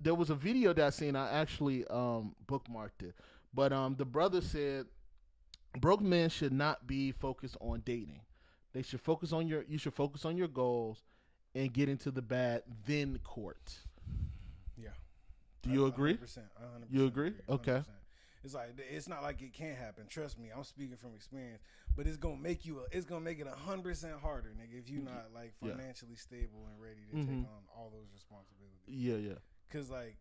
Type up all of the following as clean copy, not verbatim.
there was a video that I seen. I actually bookmarked it, but the brother said broke men should not be focused on dating. They should focus on your. You should focus on your goals and get into the bad, then court. Yeah. Do you A agree? 100%. I 100% You agree? agree. Okay. 100%. It's like it's not like it can't happen. Trust me, I'm speaking from experience. But it's gonna make you. It's gonna make it 100% harder, nigga, if you're not like Yeah. financially stable and ready to Mhm. take on all those responsibilities. Yeah, yeah. Cause like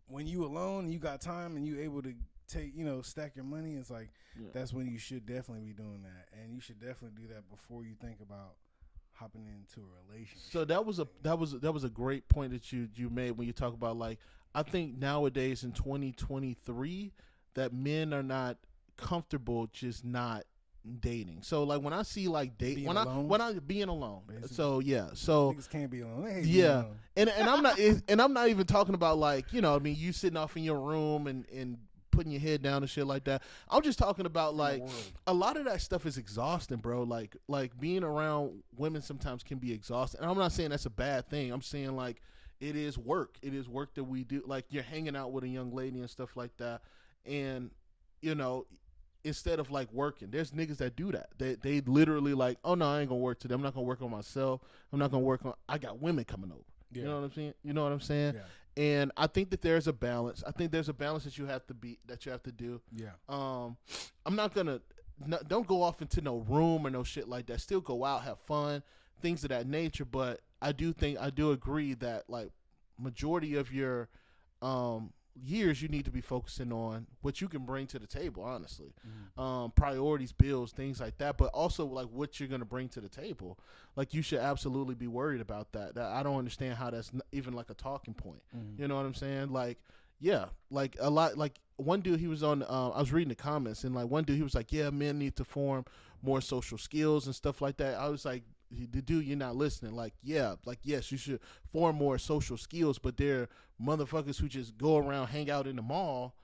when you alone, and you got time, and you able to take, stack your money. It's like Yeah. that's when you should definitely be doing that, and you should definitely do that before you think about hopping into a relationship. So that was a great point that you made when you talk about, like, I think nowadays in 2023 that men are not comfortable just not dating. So like when I see like date Being when alone? I being alone. Basically. So yeah. So Niggas can't be alone. They hate being yeah. alone. And I'm not even talking about, like, I mean, you sitting off in your room and putting your head down and shit like that. I'm just talking about, From the like, world. a lot of that stuff is exhausting, bro. Like being around women sometimes can be exhausting. And I'm not saying that's a bad thing. I'm saying, like, it is work. It is work that we do. Like, you're hanging out with a young lady and stuff like that, and instead of like working, there's niggas that do that. They literally like, oh no, I ain't gonna work today. I'm not gonna work on myself. I'm not gonna work on. I got women coming over. Yeah. You know what I'm saying? You know what I'm saying? Yeah. And I think that there's a balance. I think there's a balance that you have to do. Yeah. I'm not gonna don't go off into no room or no shit like that. Still go out, have fun, things of that nature. But I do agree that, like, majority of your years, you need to be focusing on what you can bring to the table. Honestly, priorities, bills, things like that. But also, like, what you're gonna bring to the table. Like, you should absolutely be worried about that. I don't understand how that's even like a talking point. Mhm. You know what I'm saying? Like, yeah, like a lot. Like, one dude, he was on. I was reading the comments, and like one dude, he was like, "Yeah, men need to form more social skills and stuff like that." I was like, "The dude, you're not listening." Like, yeah, like, yes, you should form more social skills, but there are motherfuckers who just go around, hang out in the mall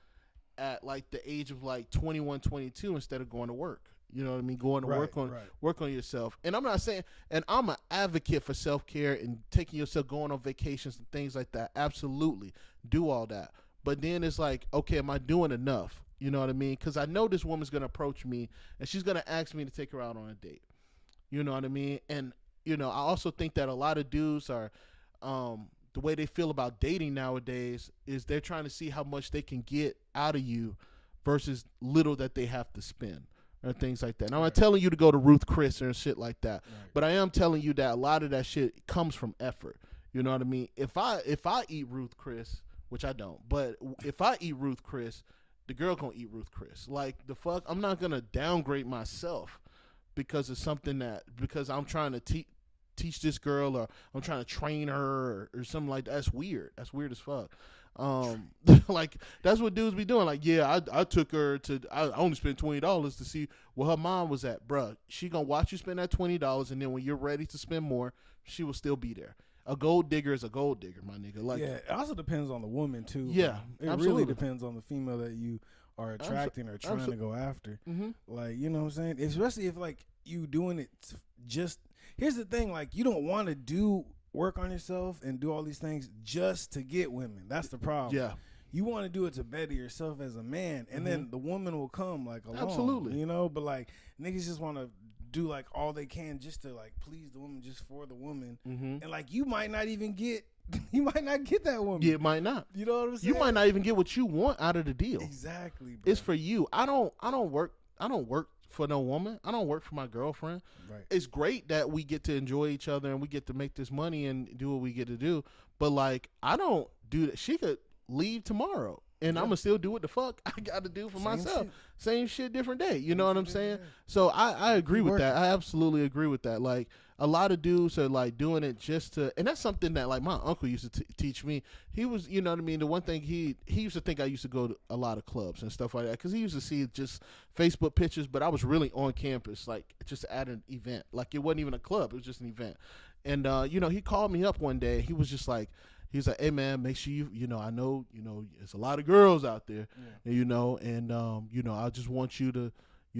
at like the age of like 21, 22 instead of going to work. You know what I mean? Going to Right, right. work on yourself. And I'm not saying, and I'm an advocate for self-care and taking yourself, going on vacations and things like that. Absolutely. Do all that. But then it's like, okay, am I doing enough? You know what I mean? Because I know this woman's going to approach me and she's going to ask me to take her out on a date. You know what I mean? And, I also think that a lot of dudes are, the way they feel about dating nowadays is they're trying to see how much they can get out of you versus little that they have to spend or things like that. And I'm not telling you to go to Ruth Chris or shit like that, Right. but I am telling you that a lot of that shit comes from effort. You know what I mean? If I eat Ruth Chris, which I don't, but if I eat Ruth Chris, the girl gonna eat Ruth Chris. Like, the fuck, I'm not gonna downgrade myself because of something because I'm trying to teach this girl, or I'm trying to train her, or something like that. That's weird. That's weird as fuck. Like, that's what dudes be doing. Like, yeah, I took her to. I only spent $20 to see where her mom was at, bruh. She gonna watch you spend that $20, and then when you're ready to spend more, she will still be there. A gold digger is a gold digger, my nigga. Like, Yeah, it also depends on the woman too. Yeah, bro. It absolutely. really depends on the female that you are attracting or trying to go after. Mm-hmm. Like, you know what I'm saying? Especially if like you doing it just. Here's the thing, like, you don't want to do work on yourself and do all these things just to get women. That's the problem. Yeah. You want to do it to better yourself as a man, and then the woman will come like along. Absolutely. You know, but like niggas just want to do like all they can just to like please the woman, just for the woman, Mm-hmm. and like you might not even get, you might not get that woman. Yeah, it might not. You know what I'm saying? You might not even get what you want out of the deal. Exactly, bro. It's for you. I don't work for no woman. I don't work for my girlfriend. Right. It's great that we get to enjoy each other and we get to make this money and do what we get to do. But like, I don't do that. She could leave tomorrow and I'm gonna still do what the fuck I got to do for Same myself. shit. Same shit, different day. You Same know what shit, I'm saying? different day. So I agree Keep with that. working. I absolutely agree with that. Like, a lot of dudes are like doing it just to, and that's something that like my uncle used to teach me. He was, you know what I mean. The one thing he used to think I used to go to a lot of clubs and stuff like that because he used to see just Facebook pictures, but I was really on campus, like just at an event. Like, it wasn't even a club; it was just an event. And he called me up one day. He was just like, he's like, "Hey man, make sure I know, there's a lot of girls out there, Yeah. and I just want you to."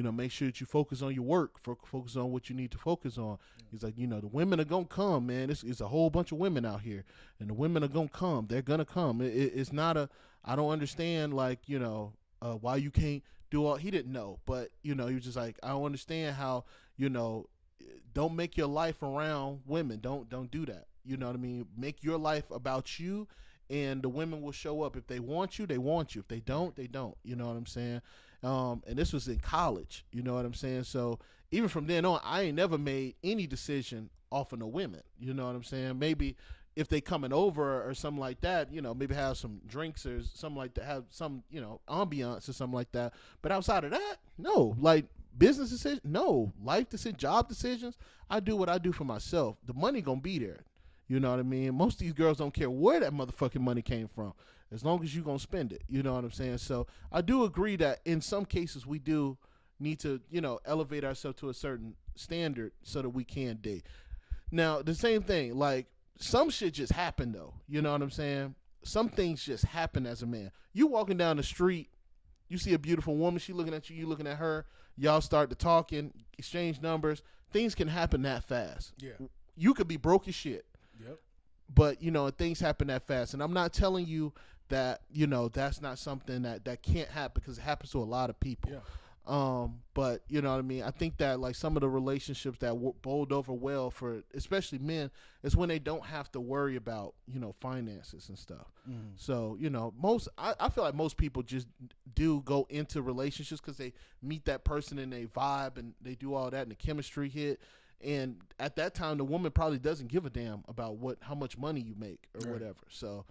make sure that you focus on your work, focus on what you need to focus on. He's like, the women are gonna come, man. It's a whole bunch of women out here, and the women are gonna come. They're gonna come. It's not a. I don't understand, like, why you can't do all. He didn't know, but he was just like, I don't understand how, don't make your life around women. Don't do that. You know what I mean? Make your life about you, and the women will show up. If they want you, they want you. If they don't, they don't. You know what I'm saying? And this was in college. You know what I'm saying? So even from then on, I ain't never made any decision off of no women. You know what I'm saying? Maybe if they coming over or something like that, maybe have some drinks or something like that, have some, ambiance or something like that. But outside of that, no. Like, business decisions, no. Life decisions, job decisions, I do what I do for myself. The money gonna be there. You know what I mean? Most of these girls don't care where that motherfucking money came from, as long as you gonna spend it. You know what I'm saying? So I do agree that in some cases we do need to, elevate ourselves to a certain standard so that we can date. Now, the same thing, like, some shit just happened though. You know what I'm saying? Some things just happen as a man. You walking down the street, you see a beautiful woman, she looking at you, you looking at her, y'all start to talking, exchange numbers. Things can happen that fast. Yeah. You could be broke as shit. Yep. But, things happen that fast. And I'm not telling you that, that's not something that can't happen, because it happens to a lot of people. Yeah. But you know what I mean? I think that, like, some of the relationships that bowled over well for especially men is when they don't have to worry about, finances and stuff. So, I feel like most people just do go into relationships because they meet that person and they vibe and they do all that and the chemistry hit. And at that time, the woman probably doesn't give a damn about how much money you make or whatever. So,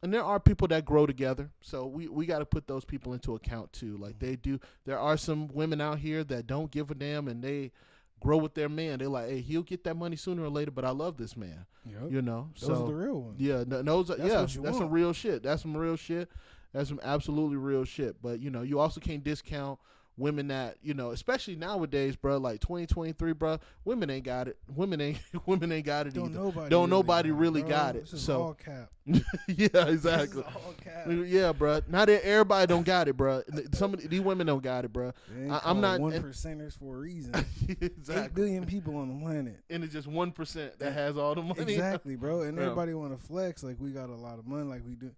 and there are people that grow together. So we got to put those people into account too. Like, they do. There are some women out here that don't give a damn and they grow with their man. They're like, hey, he'll get that money sooner or later, but I love this man. Yep. So those are the real ones. Yeah, that's some real shit. That's some real shit. That's some absolutely real shit. But you also can't discount women that, especially nowadays, bro, like 2023, bro, women ain't got it. Women ain't got it either. Don't nobody really got it. This is so all cap. yeah, exactly. This is all cap. Yeah, bro. Not everybody don't got it, bro. Some of these women don't got it, bro. I'm not 1%ers for a reason. Exactly. 8 billion people on the planet, and it's just 1% that has all the money. Exactly, bro. And everybody want to flex like we got a lot of money, like we do.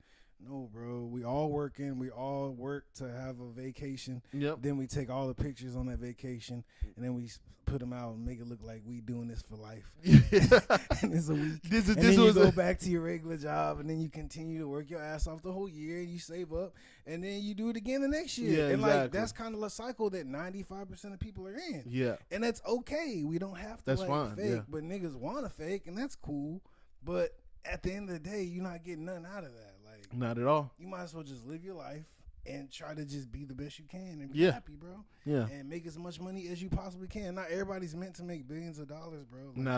No, bro. We all working. We all work to have a vacation. Yep. Then we take all the pictures on that vacation, and then we put them out and make it look like we doing this for life. And it's a week. And then you go back to your regular job, and then you continue to work your ass off the whole year, and you save up, and then you do it again the next year. Yeah, and exactly. like, that's kind of a cycle that 95% of people are in. Yeah. And that's okay. We don't have to That's fine, fake, yeah. but niggas want to fake, and that's cool. But at the end of the day, you're not getting nothing out of that. Like, not at all. you might as well just live your life and try to just be the best you can and be Yeah. happy, bro. Yeah. And make as much money as you possibly can. Not everybody's meant to make billions of dollars, bro. Like, Nah.